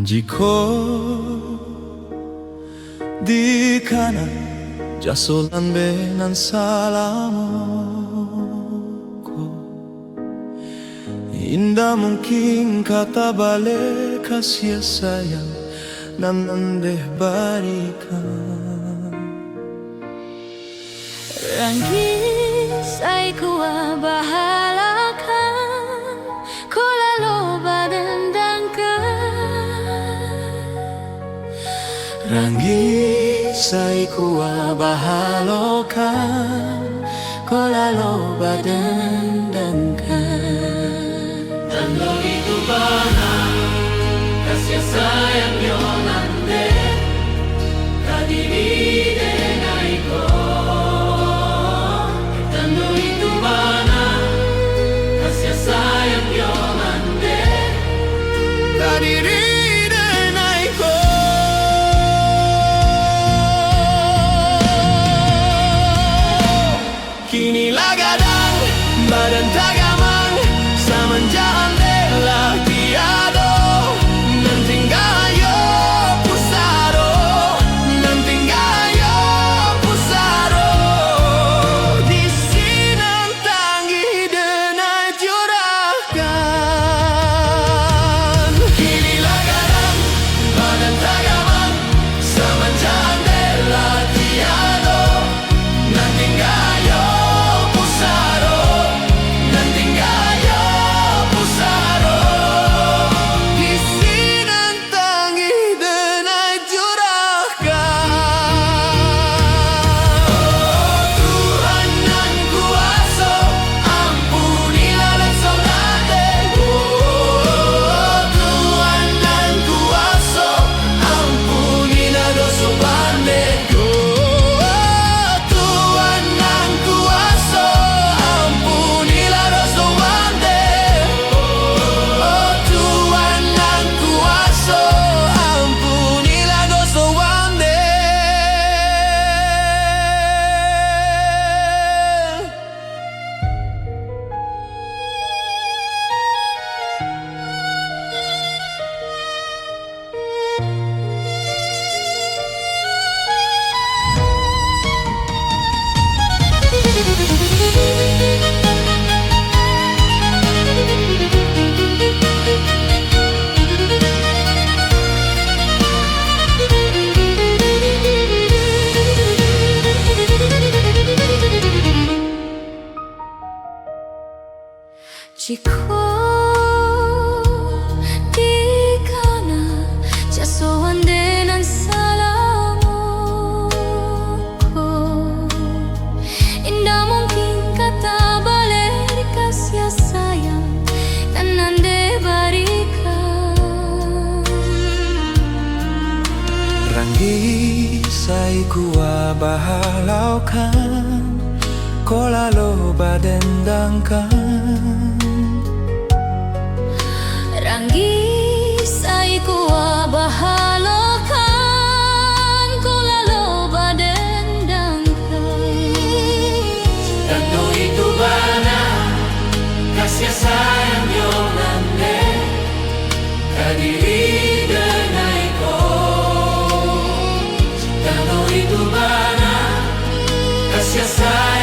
Jika di kana jasolan benan salamuku, indah mungkin kata balik kasih sayang nan andeh barikan. Ranggis ay kuwa bahalakan, ko lalo badandangkan. Ranggis ay kuwa bahalokan, ko lalo badandangkan. Tanto itu bana kasih sayang yo nande kadivide naiko. Tanto itu bana kasih sayang yo nande kadivide naiko. Kini lagadang badan tagamang samanjaan dela tiado nantinggayo pusaro nantinggayo pusaro di sinang tangi denai curahkan. Kini lagadang badan tagamang samanjaan dela tiado nantinggayo Jika di kana jasoan dengan salamuku, indah mungkin kata balik kasih sayang dan ande barikan. Ranggis ay kuwa bahalaukan, ko lalo badendangkan. Ranggis ay kuwa bahalokan, ko lalo badendangkan. Tanto itu bana kasih sayang yo nande kadivide naiko. Tanto itu bana kasih sayang